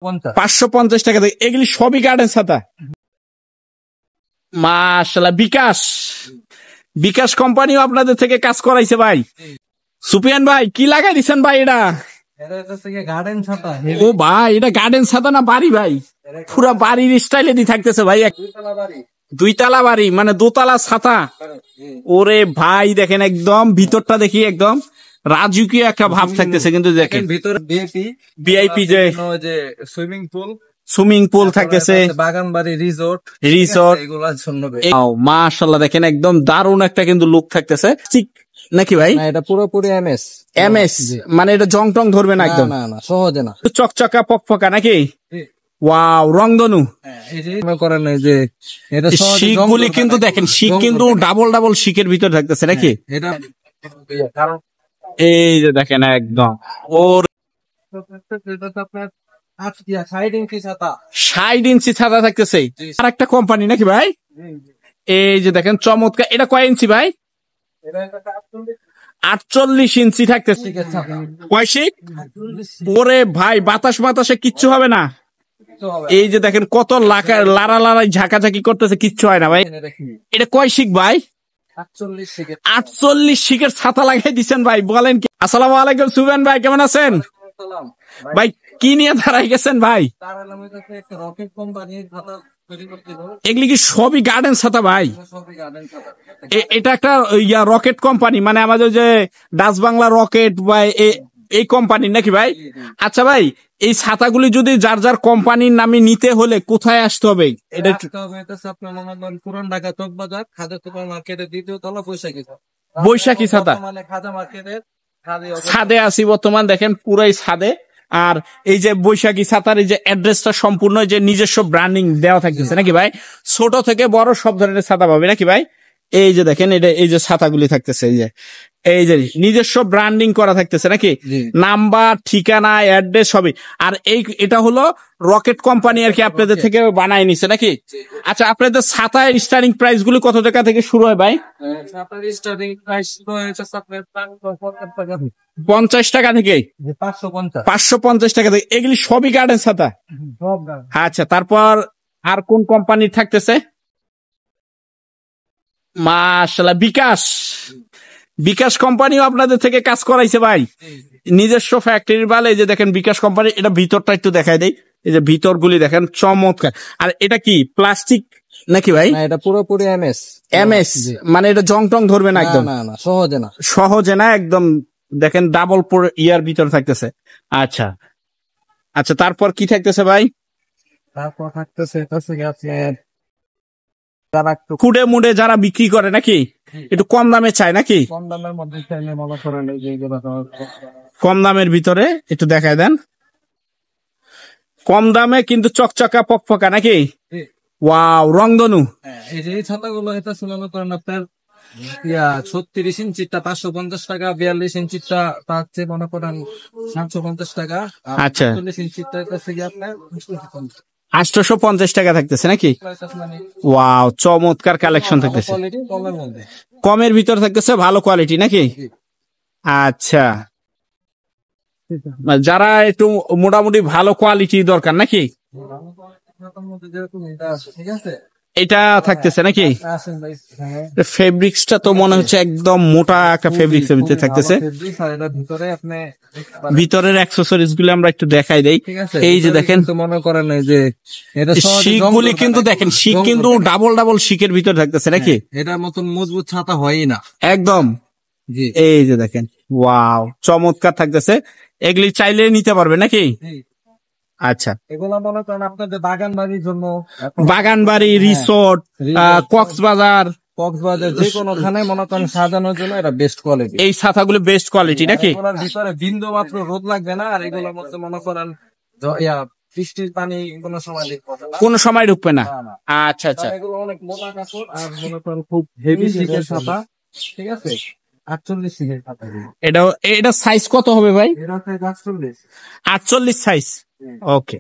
550 টাকা থেকে। এগুলি সবই গার্ডেন ছাতা। মাশাআল্লাহ, বিকাশ বিকাশ কোম্পানিও আপনাদের থেকে কাজ করাইছে ভাই। সুপিয়ান ভাই কি লাগাই দিচ্ছেন ভাই? এটা ও ভাই, এটা গার্ডেন ছাতা না বাড়ি ভাই? পুরা বাড়ির স্টাইলে দি থাকতেছে ভাই। দুইতলা বাড়ি মানে দোতলা ছাতা। ওরে ভাই দেখেন, একদম ভিতরটা দেখি একদম রাজকীয় একটা ভাব থাকতেছে। কিন্তু দেখেন ভিতরে ভিআইপি যে সুইমিং পুল থাকতেছে, বাগান বাড়ি, রিসোর্ট এগুলোর জন্য। মাশাআল্লাহ দেখেন, একদম দারুণ একটা কিন্তু লুক থাকতেছে। ঠিক নাকি ভাই? এটা পুরোপুরি এমএস। এমএস মানে এটা জং টং ধরবে না একদম? না না, সহজে না, চকচকা পকপকা নাকি? ওয়াও, রংধনু করেন যে এটা শিকগুলি কিন্তু দেখেন, শিক কিন্তু ডাবল ডাবল শিকের ভিতর থাকতেছে নাকি? এটা এই যে দেখেন একদম ওর 60 ইঞ্চি ছাতা থাকতেছে। আর একটা কোম্পানি নাকি ভাই? এই যে দেখেন চমৎকার। এটা কয় ইঞ্চি ভাই? 48 ইঞ্চি থাকতেছে। কয় শিক? ওরে ভাই, বাতাস বাতাসে কিচ্ছু হবে না। এই যে দেখেন কত লারা লারা ঝাঁকাঝাঁকি করতেছে, কিচ্ছু হয় না ভাই। এটা কয় শিক ভাই? 48 শিকের ছাতা লাগাই দিচ্ছেন ভাই, বলেন কি? আসসালামু আলাইকুম সুবেন ভাই, কেমন আছেন ভাই? কি নিয়ে দাঁড়াই গেছেন ভাই? এগুলি কি সবই গার্ডেন ছাতা ভাই? এটা একটা রকেট কোম্পানি, মানে আমাদের যে ডাচ বাংলা রকেট বা এই কোম্পানি নাকি ভাই? আচ্ছা ভাই, এই ছাতাগুলি যদি যার যার কোম্পানির নামে নিতে হলে কোথায় আসতে হবে? এটা পুরান ঢাকা চকবাজার খাদা সুপার মার্কেটের দ্বিতীয় তলা, বৈশাখী ছাতা। খাদা মার্কেটের ছাদে আসি বর্তমান, দেখেন পুরাই ছাদে। আর এই যে বৈশাখী ছাতার এই যে অ্যাড্রেসটা সম্পূর্ণ যে নিজস্ব ব্র্যান্ডিং দেওয়া থাকতেছে নাকি ভাই? ছোট থেকে বড় সব ধরনের ছাতা পাবে নাকি ভাই? এই যে দেখেন, এটা এই যে ছাতাগুলি থাকতেছে, এই যে নিজস্ব ব্র্যান্ডিং করা থাকতেছে নাকি? নাম্বার, ঠিকানা, অ্যাড্রেস সবই। আর এটা হলো রকেট কোম্পানি আর কি আপনাদের থেকে বানায় নিছে নাকি? আচ্ছা, আপনাদের ছাতায় স্টার্টিং প্রাইস গুলি কত টাকা থেকে শুরু হয় ভাই? 50 টাকা থেকে 550 টাকা থেকে। এগুলি সবই গার্ডেন ছাতা। আচ্ছা, তারপর আর কোন কোম্পানির থাকতেছে? মাশাআল্লাহ, বিকাশ বিকাশ কোম্পানিও আপনাদের থেকে কাজ করাইছে ভাই। নিজস্ব ফ্যাক্টরির বাল। এই যে দেখেন বিকাশ কোম্পানি। এটা ভিতরটা একটু দেখাই দেই। এই যে ভিতরগুলি দেখেন চমৎকার। আর এটা কি প্লাস্টিক নাকি ভাই? এটা পুরোপুরি এমএস। এমএস মানে এটা জং টং ধরবে না একদম? না না, সহজে না, সহজে না একদম। দেখেন ডাবল ইয়ার ভিতর থাকতেছে। আচ্ছা আচ্ছা, তারপর কি থাকতেছে ভাই? তারপর থাকতেছে কুড়ে মুড়ে যারা বিক্রি করে নাকি, একটু কম দামে চায় নাকি? কম দামের মধ্যে চাইলে মনে করেন কম দামের ভিতরে একটু দেখায় দেন। কম দামে কিন্তু চকচকা পকপকা নাকি? ওয়াও, রংধনু। এই যে ছাতাগুলো, এটা শুনে করেন আপনার 36 ইঞ্চিটা 550 টাকা, 42 ইঞ্চিটা পাচ্ছে মনে করেন 750 টাকা। আচ্ছা, 40 ইঞ্চিটা আপনার 850 টাকা থাকতেছে নাকি? ওয়াও, চমৎকার কালেকশন থাকতেছে। কমের ভিতর থাকতেছে, ভালো কোয়ালিটি নাকি? আচ্ছা, যারা একটু মোটামুটি ভালো কোয়ালিটি দরকার নাকি, এটা থাকতেছে নাকি? ফেব্রিক্সটা তো মনে হচ্ছে একদম মোটা একটা ফেব্রিক্স এর ভিতরে থাকতেছে। ভিতরের অ্যাক্সেসরিজ গুলো আমরা একটু দেখাই দেই। এই যে দেখেন, মনে করেন যে শিকগুলি কিন্তু দেখেন, শিক কিন্তু ডাবল ডাবল শিকের ভিতরে থাকতেছে নাকি? এটার মতন মজবুত ছাতা হয়ই না একদম। এই যে দেখেন, ওয়াও, চমৎকার থাকতেছে। এগুলি চাইলে নিতে পারবে নাকি? আচ্ছা, এগুলো মনে করেন আপনাদের বাগান বাড়ির জন্য, বাগান বাড়ি, রিসোর্ট, কক্সবাজার যে কোনোখানে মনে করেন সাজানোর জন্য এটা বেস্ট কোয়ালিটি। এই ছাতাগুলো বেস্ট কোয়ালিটি নাকি? ভিতরে বিন্দু মাত্র রোদ লাগবে না। আর এগুলোর মধ্যে মনে করেন বৃষ্টির পানি কোনো সময় ঢুকবে না। আচ্ছা আচ্ছা, এগুলো অনেক মোটা কাপড় আর মনে করেন খুব হেভি শিকের ছাতা। ঠিক আছে, 48 শিকের ছাতা। এটা সাইজ কত হবে ভাই? এটা 48 সাইজ। ওকে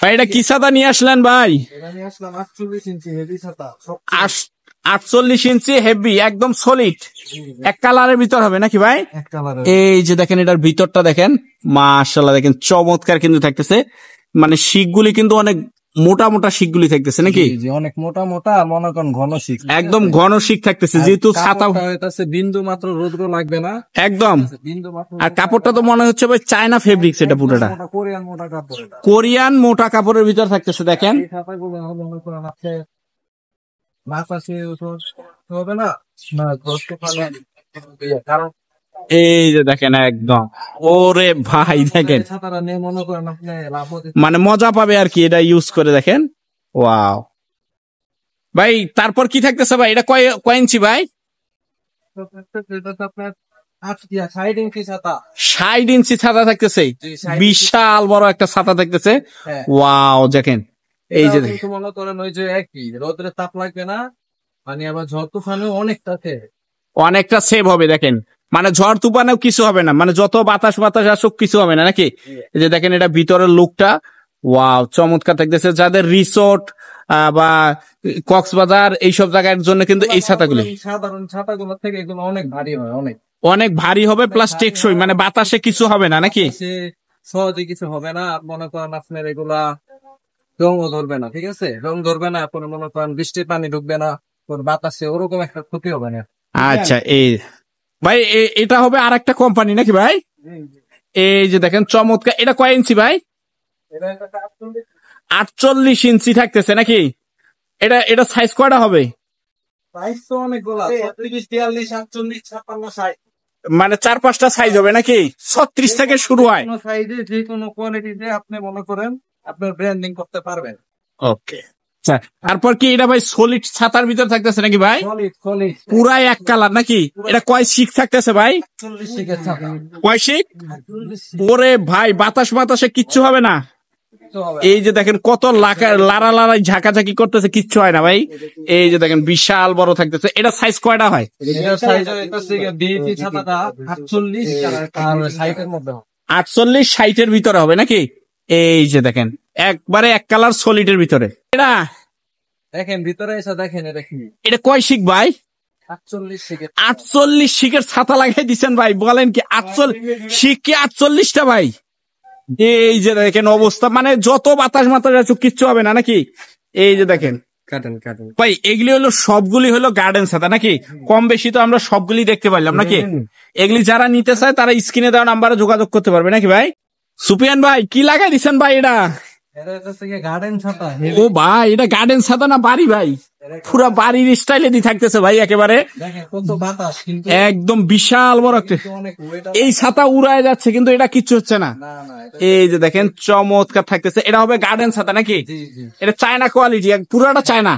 ভাই, এটা কি ছাতা নিয়ে আসলেন ভাই? 48 ইঞ্চি হেভি ছাতা। 48 ইঞ্চি হেভি একদম সলিড এক কালারের ভিতর হবে নাকি ভাই? এক কালারের। এই যে দেখেন এটার ভিতরটা দেখেন, মাশাআল্লাহ দেখেন চমৎকার কিন্তু থাকতেছে, মানে শিকগুলি কিন্তু অনেক মোটা মোটা শিকগুলি থাকতেছে নাকি? জি, অনেক মোটা মোটা আর মনে করেন ঘন শিক, একদম ঘন শিক থাকতেছে, যেহেতু ছাতা হইতাছে বিন্দু মাত্র রৌদ্র লাগবে না, একদম। বিন্দু মাত্র। আর কাপড়টা তো মনে হচ্ছে ভাই চায়না ফেব্রিক্স, এটা পুরোটা মোটা কোরিয়ান মোটা কাপড় এটা। কোরিয়ান মোটা কাপড়ের ভিতর থাকতেছে দেখেন। এই ছাতাগুলো মনে করেন আপনি বাতাসে হবে না, না কষ্ট পাবেন, কারণ এই যে দেখেন একদম, ওরে ভাই দেখেন এই ছাতাটা নিয়ে মনে করেন আপনি লাভ হতে মানে মজা পাবে আর কি এটা ইউজ করে দেখেন। ওয়াও ভাই, তারপর কি থাকতেছে ভাই? এটা কয় ইঞ্চি ভাই? আপনার 60 ইঞ্চি ছাতা। 60 ইঞ্চি ছাতা থাকতেছে, জি, 60 বিশাল বড় একটা ছাতা থাকতেছে। হ্যাঁ। ওয়াও দেখেন, এই যে দেখেন কিন্তু মনে করেন ওই যে একই রোদ্রে তাপ লাগবে না, মানে আবার ঝড় তুফানেও অনেকটাতে অনেকটা সেভ হবে দেখেন, মানে ঝড় তুফানেও কিছু হবে না, মানে যত বাতাস বাতাস আসুক কিছু হবে না নাকি? এই যে দেখেন এটা ভিতরের লুকটা, ওয়াও চমৎকার থাকতেছে। যাদের রিসোর্ট বা কক্সবাজার এইসব জায়গার জন্য কিন্তু এই ছাতাগুলি সাধারণ ছাতাগুলো থেকে এগুলো অনেক ভারী হয়, অনেক অনেক ভারী হবে, প্লাস টেকসই, মানে বাতাসে কিছু হবে না নাকি? সে সহজে কিছু হবে না। আর মনে করেন আপনার এগুলা রঙও ধরবে না, ঠিক আছে, রং ধরবে না, কোনো মনে করেন বৃষ্টির পানি ঢুকবে না, তোর বাতাসে ওরকম একটা ক্ষতি হবে না। আচ্ছা, এই ভাই এটা হবে আর একটা কোম্পানি নাকি ভাই? এই যে দেখেন চমৎকার, এটা কয় ইঞ্চি ভাই? 48 ইঞ্চি থাকতেছে নাকি? এটা সাইজ কয়টা হবে? সাইজ তো অনেকগুলা, 36, 43, 48, 56, 60। মানে 4-5টা সাইজ হবে নাকি? 36 থেকে শুরু হয়। কোনো সাইজে যে কোনো কোয়ালিটিতে আপনি মনে করেন আপনার ব্র্যান্ডিং করতে পারবেন। ওকে, আচ্ছা তারপর কি এটা ভাই সলিড ছাতার ভিতর থাকতেছে নাকি ভাই? সলিড সলিড পুরাই এক কালার নাকি? এটা কয় শিক থাকতেছে ভাই? 40 শিকের ছাতা। কয় শিক? ওরে ভাই, বাতাস বাতাসে কিচ্ছু হবে না। তো হবে। এই যে দেখেন কত লারা লারাই ঝাঁকাঝাঁকি করতেছে, কিচ্ছু হয় না ভাই। এই যে দেখেন বিশাল বড় থাকতেছে। এটা সাইজ কয়টা হয়? এটার সাইজ হইতাছে বিএটি ছাতাটা 48 আর 60 এর মধ্যে হবে। 48-60 এর ভিতরে হবে নাকি? এই যে দেখেন একবারে এক কালার সলিডের ভিতরে। দেখেন ভিতরে এসে দেখেন এটা কি, এটা কয় শিক ভাই? 48 শিকের। 48 শিকের ছাতা লাগাই দিচ্ছেন ভাই, বলেন কি 48 শিক কি 48টা ভাই? এই যে দেখেন অবস্থা, মানে যত বাতাস মাতাস আছে কিচ্ছু হবে না নাকি? এই যে দেখেন কাটেন কাটেন। ভাই, এগুলি হলো সবগুলি হলো গার্ডেন ছাতা নাকি? কম বেশি তো আমরা সবগুলি দেখতে পারলাম নাকি? এগুলি যারা নিতে চায় তারা স্ক্রিনে দেওয়া নাম্বারে যোগাযোগ করতে পারবে নাকি ভাই? সুপিয়ান ভাই কি লাগাই দিচ্ছেন ভাই এটা? এটা হচ্ছে গার্ডেন ছাতা। ও ভাই, এটা গার্ডেন ছাতা না বাড়ি ভাই? পুরা বাড়ির স্টাইলে দি থাকতেছে ভাই একেবারে, দেখেন কত বাতাস, কিন্তু একদম বিশাল বড় একটা। অনেক ওয়েট। এই ছাতা উড়ায় যাচ্ছে কিন্তু এটা কিচ্ছু হচ্ছে না। না না, এটা এই যে দেখেন চমৎকার থাকতেছে। এটা হবে গার্ডেন ছাতা নাকি? জি জি, এটা চায়না কোয়ালিটি, পুরাটা চায়না।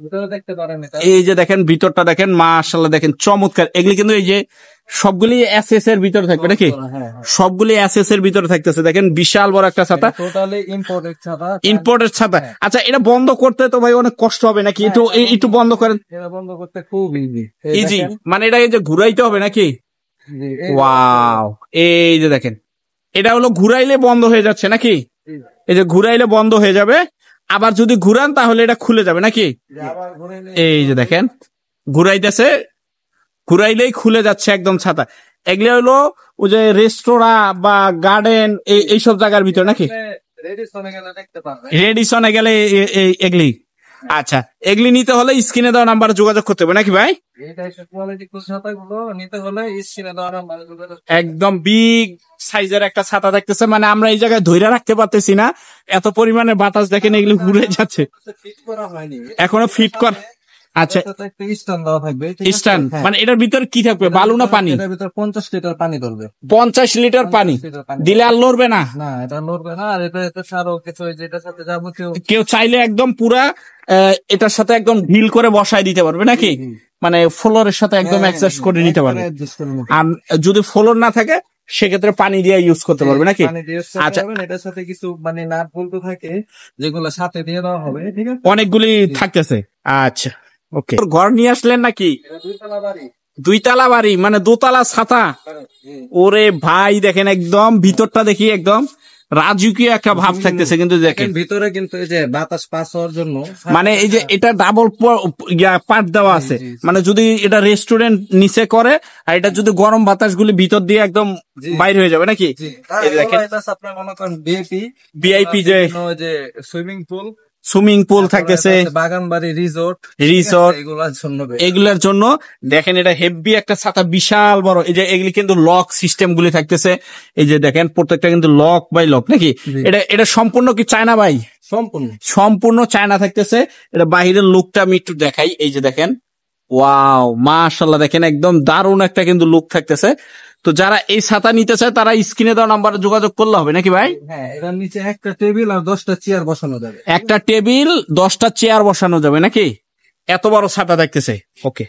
ভিতরে দেখতে পারেন এটা। এই যে দেখেন ভিতরটা দেখেন, মাশাআল্লাহ দেখেন চমৎকার। এগুলি কিন্তু এই যে সবগুলি এসএস এর ভিতরে থাকবে নাকি? হ্যাঁ, সবগুলি এসএস এর ভিতরে থাকতেছে। দেখেন বিশাল বড় একটা ছাতা, টোটালি ইম্পোর্টেড ছাতা। ইম্পোর্টের ছাতা। আচ্ছা, এটা বন্ধ করতে তো ভাই অনেক কষ্ট হবে নাকি? একটু বন্ধ করেন। এটা বন্ধ করতে খুব ইজি। ইজি মানে এটা এই যে ঘুরাইতে হবে নাকি? জি, ওয়াও, এই যে দেখেন এটা হলো ঘুরাইলে বন্ধ হয়ে যাচ্ছে নাকি? এই যে ঘুরাইলে বন্ধ হয়ে যাবে, আবার যদি ঘুরান তাহলে এটা খুলে যাবে নাকি? আবার ঘুরে এই যে দেখেন ঘুরাইতেছে, ঘুরাইলেই খুলে যাচ্ছে একদম ছাতা। এগুলো হলো ওই যে রেস্তোরাঁ বা গার্ডেন এইসব জায়গার ভিতর নাকি? রেডি শোনে গেলে দেখতে পারবেন। রেডিসনে গেলে এগুলি। আচ্ছা, এগুলি নিতে হলে স্ক্রিনে দেওয়া নাম্বারে যোগাযোগ করতে হবে নাকি ভাই? এটা কোয়ালিটি ছাতাগুলো নিতে হলে স্ক্রিনে দেওয়া নাম্বারে যোগাযোগ। একদম বিগ সাইজের একটা ছাতা থাকতেছে, মানে আমরা এই জায়গায় ধইরা রাখতে পারতেছি না, এত পরিমাণে বাতাস দেখেন এগুলি ঘুরে যাচ্ছে। ফিট করা হয়নি এখনো ফিট কর। আচ্ছা, এটাতে একটা স্ট্যান্ড দেওয়া থাকবে, ঠিক আছে? স্ট্যান্ড হ্যাঁ। মানে এটার ভিতরে কি থাকবে, বালু না পানি? এটার ভিতর 50 লিটার পানি ধরবে। 50 লিটার পানি 50 লিটার পানি দিলে আর লড়বে না? না, এটা নড়বে না। আর এটা আরো কিছু ওই যে এটার সাথে যাবতীয় কেউ চাইলে একদম পুরা এটার সাথে একদম ঢিল করে বসায় দিতে পারবে নাকি? মানে ফ্লোরের সাথে একদম অ্যাডজাস্ট করে নিতে পারবে। adjust করে নিতে আর যদি ফ্লোর না থাকে সেক্ষেত্রে পানি দিয়ে ইউজ করতে পারবে নাকি? পানি দিয়ে use করতে আচ্ছা, পারবেন। এটার সাথে কিছু মানে নাট বল্টু থাকে যেগুলো সাথে দিয়ে দেওয়া হবে, ঠিক আছে? অনেকগুলি থাকতেছে। আচ্ছা, ওকে। ঘর নিয়ে আসলেন নাকি? এটা 2 তলা বাড়ি। 2 তলা বাড়ি মানে 2 তলা ছাতা। জি। ওরে ভাই দেখেন একদম ভিতরটা দেখি একদম রাজকীয় একটা ভাব থাকতেছে কিন্তু দেখেন, ভিতরে কিন্তু এই যে বাতাস পাস হওয়ার জন্য মানে এই যে এটা ডাবল পার্ট দেওয়া আছে, জি, জি। মানে যদি এটা রেস্টুরেন্ট নিচে করে আর এটা যদি গরম বাতাস গুলি ভিতর দিয়ে একদম জি। বাইরে হয়ে যাবে নাকি। জি, এই যে দেখেন আপনার মনে করেন ভিআইপি VIP যে সুইমিং পুল, সুইমিং পুল থাকতেছে, বাগান বাড়ি, রিসোর্ট রিসোর্ট, এগুলোর জন্য এগুলোর জন্য দেখেন এটা হেভি একটা ছাতা, বিশাল বড়। এই যে এগুলি কিন্তু লক সিস্টেম গুলি থাকতেছে, এই যে দেখেন প্রত্যেকটা কিন্তু লক বাই লক নাকি। জি। এটা সম্পূর্ণ কি চায়না ভাই? সম্পূর্ণ সম্পূর্ণ চায়না থাকতেছে। এটা বাহিরের লুকটা আমি একটু দেখাই, এই যে দেখেন, ওয়াও মাশাআল্লাহ, দেখেন একদম দারুণ একটা কিন্তু লুক থাকতেছে। তো যারা এই ছাতা নিতে চায় তারা স্ক্রিনে দেওয়া নাম্বারে যোগাযোগ করলে হবে নাকি ভাই? হ্যাঁ, এটার নিচে একটা টেবিল আর 10টা চেয়ার বসানো যাবে। একটা টেবিল 10টা চেয়ার বসানো যাবে নাকি, এত বড় ছাতা থাকতেছে। ওকে।